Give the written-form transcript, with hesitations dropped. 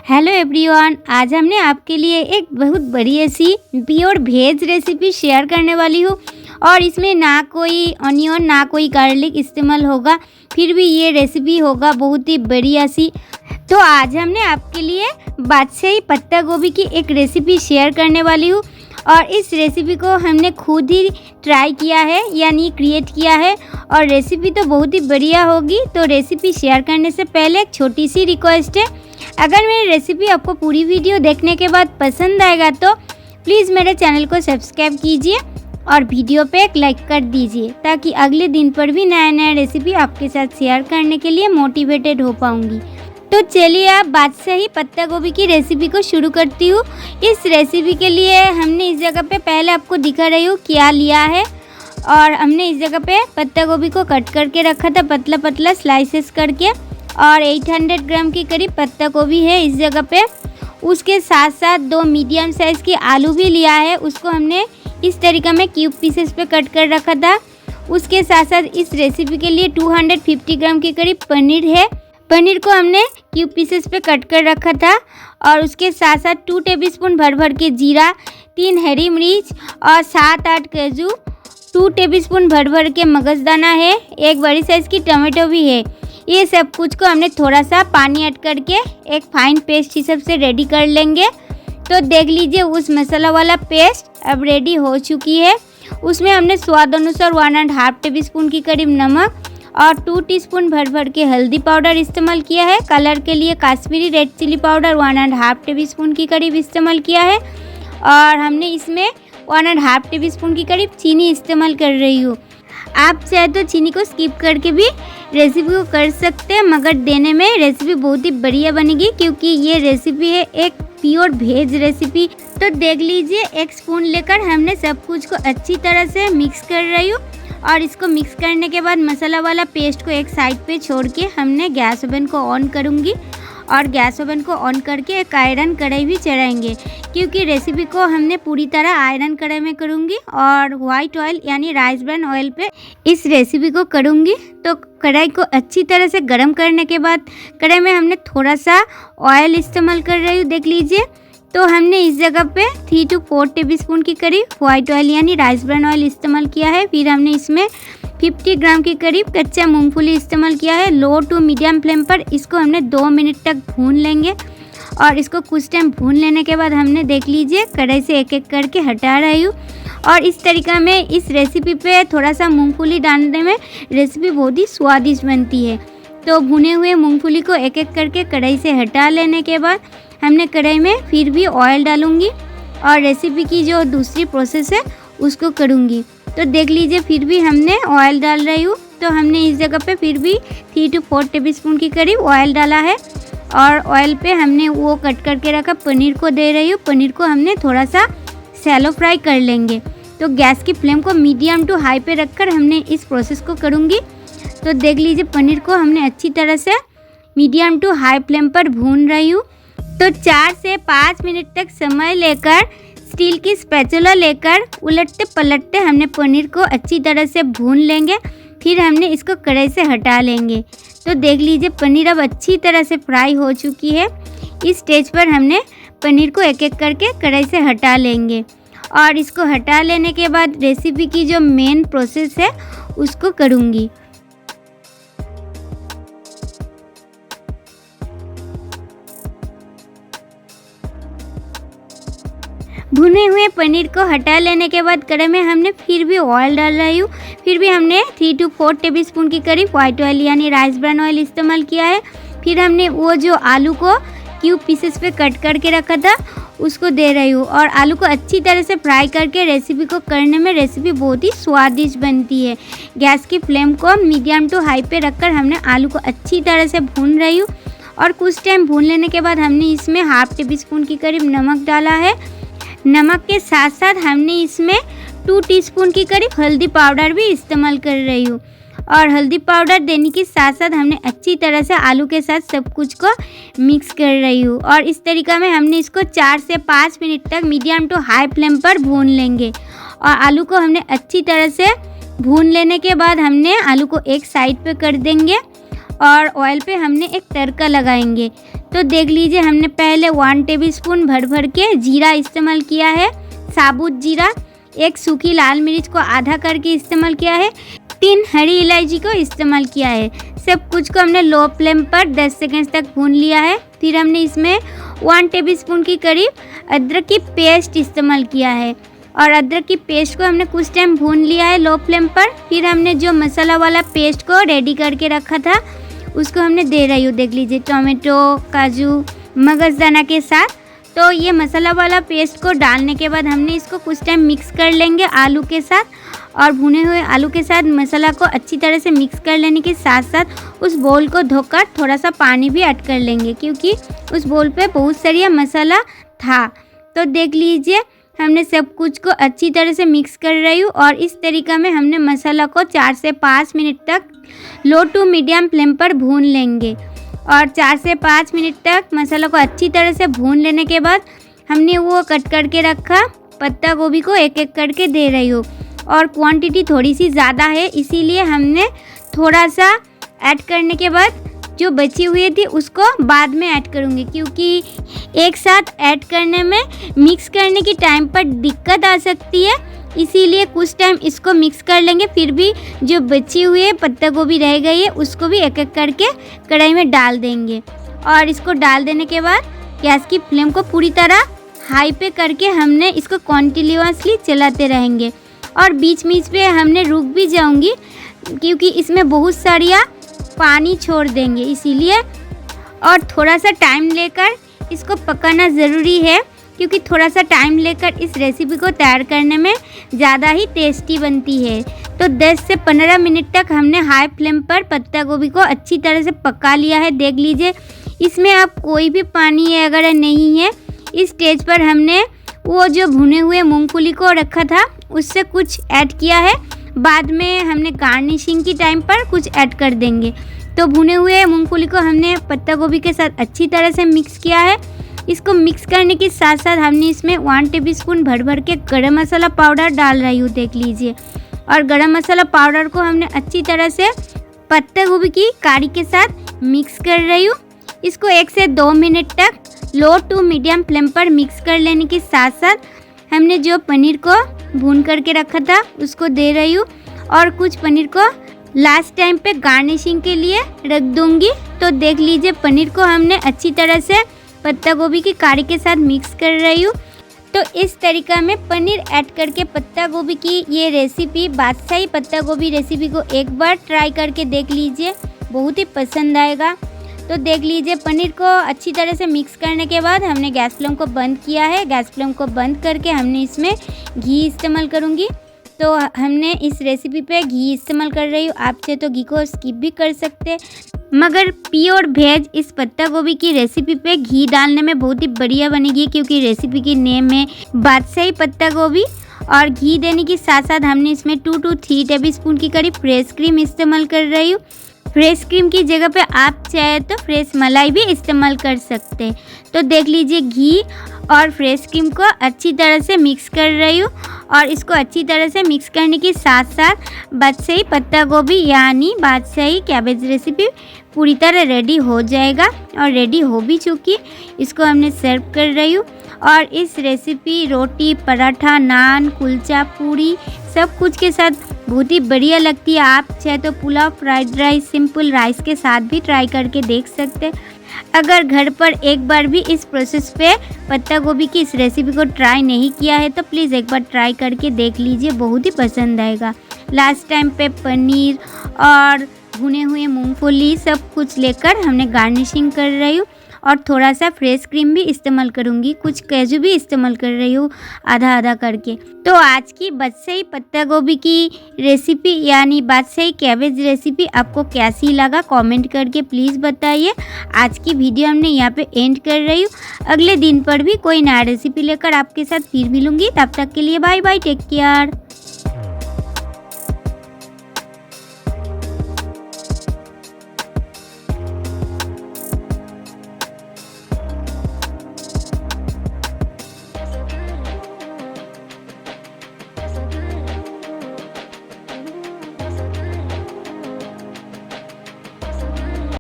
Hello everyone, आज हमने आपके लिए एक बहुत बड़ी ऐसी प्योर वेज रेसिपी शेयर करने वाली हूँ। और इसमें ना कोई ऑनियन ना कोई गार्लिक इस्तेमाल होगा, फिर भी ये रेसिपी होगा बहुत ही बढ़िया सी। तो आज हमने आपके लिए बादशाही पत्ता गोभी की एक रेसिपी शेयर करने वाली हूँ। और इस रेसिपी को हमने खुद ही ट्राई किया है, यानी क्रिएट किया है, और रेसिपी तो बहुत ही बढ़िया होगी। तो रेसिपी शेयर करने से पहले एक छोटी सी रिक्वेस्ट है, अगर मेरी रेसिपी आपको पूरी वीडियो देखने के बाद पसंद आएगा तो प्लीज़ मेरे चैनल को सब्सक्राइब कीजिए और वीडियो पे एक लाइक कर दीजिए, ताकि अगले दिन पर भी नया नया रेसिपी आपके साथ शेयर करने के लिए मोटिवेटेड हो पाऊँगी। तो चलिए आप बादशाही पत्ता गोभी की रेसिपी को शुरू करती हूँ। इस रेसिपी के लिए हमने इस जगह पे पहले आपको दिखा रही हूँ क्या लिया है। और हमने इस जगह पे पत्ता गोभी को कट करके रखा था पतला पतला स्लाइसेस करके, और 800 ग्राम के करीब पत्ता गोभी है इस जगह पे। उसके साथ साथ 2 मीडियम साइज़ की आलू भी लिया है, उसको हमने इस तरीक़ा में क्यूब पीसेस पे कट कर रखा था। उसके साथ साथ इस रेसिपी के लिए 250 ग्राम के करीब पनीर है, पनीर को हमने क्यूब पीसेस पे कट कर रखा था। और उसके साथ साथ 2 टेबलस्पून भर के जीरा, 3 हरी मिर्च और 7-8 काजू, 2 टेबलस्पून भर के मगजदाना है, एक बड़ी साइज़ की टमाटो भी है। ये सब कुछ को हमने थोड़ा सा पानी ऐड करके एक फाइन पेस्ट हिसाब से रेडी कर लेंगे। तो देख लीजिए उस मसाला वाला पेस्ट अब रेडी हो चुकी है। उसमें हमने स्वाद अनुसार 1.5 टेबलस्पून की करीब नमक और 2 टीस्पून भर के हल्दी पाउडर इस्तेमाल किया है। कलर के लिए Kashmiri red chilli powder 1.5 tablespoon की करीब इस्तेमाल किया है। और हमने इसमें 1.5 टेबलस्पून की करीब चीनी इस्तेमाल कर रही हूँ। आप चाहे तो चीनी को स्किप करके भी रेसिपी को कर सकते हैं, मगर देने में रेसिपी बहुत ही बढ़िया बनेगी, क्योंकि ये रेसिपी है एक प्योर वेज रेसिपी। तो देख लीजिए एक स्पून लेकर हमने सब कुछ को अच्छी तरह से मिक्स कर रही हूँ। और इसको मिक्स करने के बाद मसाला वाला पेस्ट को एक साइड पे छोड़ के हमने गैस ओवन को ऑन करूँगी। और गैस ओवन को ऑन करके एक आयरन कढ़ाई भी चढ़ाएंगे, क्योंकि रेसिपी को हमने पूरी तरह आयरन कढ़ाई में करूँगी और वाइट ऑयल यानी राइस ब्रान ऑयल पे इस रेसिपी को करूँगी। तो कढ़ाई को अच्छी तरह से गर्म करने के बाद कढ़ाई में हमने थोड़ा सा ऑयल इस्तेमाल कर रही हूँ, देख लीजिए। तो हमने इस जगह पे 3 to 4 टेबलस्पून की करीब वाइट ऑयल यानी राइस ब्रान ऑयल इस्तेमाल किया है। फिर हमने इसमें 50 ग्राम के करीब कच्चा मूंगफली इस्तेमाल किया है। लो टू मीडियम फ्लेम पर इसको हमने 2 मिनट तक भून लेंगे। और इसको कुछ टाइम भून लेने के बाद हमने देख लीजिए कढ़ाई से एक एक करके हटा रही हूँ। और इस तरीक़ा में इस रेसिपी पे थोड़ा सा मूंगफली डालने में रेसिपी बहुत ही स्वादिष्ट बनती है। तो भुने हुए मूंगफली को एक एक करके कढ़ाई से हटा लेने के बाद हमने कढ़ाई में फिर भी ऑयल डालूंगी और रेसिपी की जो दूसरी प्रोसेस है उसको करूँगी। तो देख लीजिए फिर भी हमने ऑयल डाल रही हूँ। तो हमने इस जगह पे फिर भी 3 to 4 टेबलस्पून की करीब ऑयल डाला है। और ऑयल पे हमने वो कट करके रखा पनीर को दे रही हूँ। पनीर को हमने थोड़ा सा शैलो फ्राई कर लेंगे। तो गैस की फ्लेम को मीडियम टू हाई पे रखकर हमने इस प्रोसेस को करूँगी। तो देख लीजिए पनीर को हमने अच्छी तरह से मीडियम टू हाई फ्लेम पर भून रही हूँ। तो 4 से 5 मिनट तक समय लेकर स्टील की स्पैचुला लेकर उलटते पलटते हमने पनीर को अच्छी तरह से भून लेंगे। फिर हमने इसको कढ़ाई से हटा लेंगे। तो देख लीजिए पनीर अब अच्छी तरह से फ्राई हो चुकी है। इस स्टेज पर हमने पनीर को एक एक करके कढ़ाई से हटा लेंगे। और इसको हटा लेने के बाद रेसिपी की जो मेन प्रोसेस है उसको करूँगी। भुने हुए पनीर को हटा लेने के बाद कढ़ाई में हमने फिर भी ऑयल डाल रही हूँ। फिर भी हमने 3 to 4 टेबलस्पून की करीब वाइट ऑयल यानी राइस ब्रान ऑयल इस्तेमाल किया है। फिर हमने वो जो आलू को क्यूब पीसेस पे कट करके रखा था उसको दे रही हूँ। और आलू को अच्छी तरह से फ्राई करके रेसिपी को करने में रेसिपी बहुत ही स्वादिष्ट बनती है। गैस की फ्लेम को मीडियम टू हाई पे रखकर हमने आलू को अच्छी तरह से भून रही हूँ। और कुछ टाइम भून लेने के बाद हमने इसमें 1/2 टेबलस्पून की करीब नमक डाला है। नमक के साथ साथ हमने इसमें 2 टीस्पून की करीब हल्दी पाउडर भी इस्तेमाल कर रही हूँ। और हल्दी पाउडर देने के साथ साथ हमने अच्छी तरह से आलू के साथ सब कुछ को मिक्स कर रही हूँ। और इस तरीक़ा में हमने इसको 4 से 5 मिनट तक मीडियम टू हाई फ्लेम पर भून लेंगे। और आलू को हमने अच्छी तरह से भून लेने के बाद हमने आलू को एक साइड पे कर देंगे। और ऑयल पे हमने एक तड़का लगाएंगे। तो देख लीजिए हमने पहले 1 टेबलस्पून भर के जीरा इस्तेमाल किया है, साबुत जीरा, 1 सूखी लाल मिर्च को आधा करके इस्तेमाल किया है, 3 हरी इलायची को इस्तेमाल किया है। सब कुछ को हमने लो फ्लेम पर 10 सेकंड तक भून लिया है। फिर हमने इसमें 1 टेबलस्पून की करीब अदरक की पेस्ट इस्तेमाल किया है और अदरक की पेस्ट को हमने कुछ टाइम भून लिया है लो फ्लेम पर। फिर हमने जो मसाला वाला पेस्ट को रेडी करके रखा था उसको हमने दे रही हूँ। देख लीजिए टोमेटो, काजू, मगजदाना के साथ। तो ये मसाला वाला पेस्ट को डालने के बाद हमने इसको कुछ टाइम मिक्स कर लेंगे आलू के साथ, और भुने हुए आलू के साथ मसाला को अच्छी तरह से मिक्स कर लेने के साथ साथ उस बोल को धोकर थोड़ा सा पानी भी ऐड कर लेंगे, क्योंकि उस बोल पे बहुत सारा मसाला था। तो देख लीजिए हमने सब कुछ को अच्छी तरह से मिक्स कर रही हूँ और इस तरीक़ा में हमने मसाला को 4 से 5 मिनट तक लो टू मीडियम फ्लेम पर भून लेंगे। और 4 से 5 मिनट तक मसाला को अच्छी तरह से भून लेने के बाद हमने वो कट करके रखा पत्ता गोभी को एक एक करके दे रही हूँ। और क्वांटिटी थोड़ी सी ज़्यादा है, इसीलिए हमने थोड़ा सा ऐड करने के बाद जो बची हुई थी उसको बाद में ऐड करूँगी, क्योंकि एक साथ ऐड करने में मिक्स करने की टाइम पर दिक्कत आ सकती है, इसीलिए कुछ टाइम इसको मिक्स कर लेंगे। फिर भी जो बची हुई है पत्ता गोभी रह गई है उसको भी एक एक करके कढ़ाई में डाल देंगे। और इसको डाल देने के बाद गैस की फ्लेम को पूरी तरह हाई पे करके हमने इसको कॉन्टिन्यूअसली चलाते रहेंगे और बीच बीच पे हमने रुक भी जाऊंगी, क्योंकि इसमें बहुत सारिया पानी छोड़ देंगे इसीलिए। और थोड़ा सा टाइम लेकर इसको पकाना ज़रूरी है, क्योंकि थोड़ा सा टाइम लेकर इस रेसिपी को तैयार करने में ज़्यादा ही टेस्टी बनती है। तो 10 से 15 मिनट तक हमने हाई फ्लेम पर पत्ता गोभी को अच्छी तरह से पका लिया है। देख लीजिए इसमें अब कोई भी पानी अगर नहीं है। इस स्टेज पर हमने वो जो भुने हुए मूंगफली को रखा था उससे कुछ ऐड किया है, बाद में हमने गार्निशिंग की टाइम पर कुछ ऐड कर देंगे। तो भुने हुए मूंगफली को हमने पत्ता गोभी के साथ अच्छी तरह से मिक्स किया है। इसको मिक्स करने के साथ साथ हमने इसमें 1 टेबलस्पून भर के गरम मसाला पाउडर डाल रही हूँ। देख लीजिए, और गरम मसाला पाउडर को हमने अच्छी तरह से पत्ता गोभी की कड़ी के साथ मिक्स कर रही हूँ। इसको 1 से 2 मिनट तक लो टू मीडियम फ्लेम पर मिक्स कर लेने के साथ साथ हमने जो पनीर को भून करके रखा था उसको दे रही हूँ और कुछ पनीर को लास्ट टाइम पे गार्निशिंग के लिए रख दूंगी। तो देख लीजिए पनीर को हमने अच्छी तरह से पत्ता गोभी की कड़ी के साथ मिक्स कर रही हूँ। तो इस तरीक़ा में पनीर ऐड करके पत्ता गोभी की ये रेसिपी, बादशाही पत्ता गोभी रेसिपी को एक बार ट्राई करके देख लीजिए, बहुत ही पसंद आएगा। तो देख लीजिए पनीर को अच्छी तरह से मिक्स करने के बाद हमने गैस फ्लेम को बंद किया है। गैस फ्लेम को बंद करके हमने इसमें घी इस्तेमाल करूँगी। तो हमने इस रेसिपी पे घी इस्तेमाल कर रही हूँ, आप चाहे तो घी को स्किप भी कर सकते, मगर प्योर वेज इस पत्ता गोभी की रेसिपी पे घी डालने में बहुत ही बढ़िया बनेगी, क्योंकि रेसिपी की नेम है बादशाही पत्ता गोभी। और घी देने के साथ साथ हमने इसमें 2 to 3 टेबलस्पून की करीब फ्रेश क्रीम इस्तेमाल कर रही हूँ। फ्रेश क्रीम की जगह पे आप चाहे तो फ्रेश मलाई भी इस्तेमाल कर सकते हैं। तो देख लीजिए घी और फ्रेश क्रीम को अच्छी तरह से मिक्स कर रही हूँ और इसको अच्छी तरह से मिक्स करने के साथ साथ बादशाही पत्ता गोभी यानी बादशाही कैबेज रेसिपी पूरी तरह रेडी हो जाएगा और रेडी हो भी चुकी। इसको हमने सर्व कर रही हूँ और इस रेसिपी रोटी, पराठा, नान, कुलचा, पूरी सब कुछ के साथ बहुत ही बढ़िया लगती है। आप चाहे तो pulao, fried rice, simple rice के साथ भी ट्राई करके देख सकते हैं। अगर घर पर एक बार भी इस प्रोसेस पे पत्ता गोभी की इस रेसिपी को ट्राई नहीं किया है तो प्लीज़ एक बार ट्राई करके देख लीजिए, बहुत ही पसंद आएगा। लास्ट टाइम पे पनीर और भुने हुए मूंगफली सब कुछ लेकर हमने गार्निशिंग कर रही हूँ और थोड़ा सा फ्रेश क्रीम भी इस्तेमाल करूँगी, कुछ काजू भी इस्तेमाल कर रही हूँ आधा आधा करके। तो आज की बादशाही पत्ता गोभी की रेसिपी यानी बादशाही कैबेज रेसिपी आपको कैसी लगा कमेंट करके प्लीज़ बताइए। आज की वीडियो हमने यहाँ पे एंड कर रही हूँ। अगले दिन पर भी कोई नया रेसिपी लेकर आपके साथ फिर मिलूँगी, तब तक के लिए बाय बाय, टेक केयर।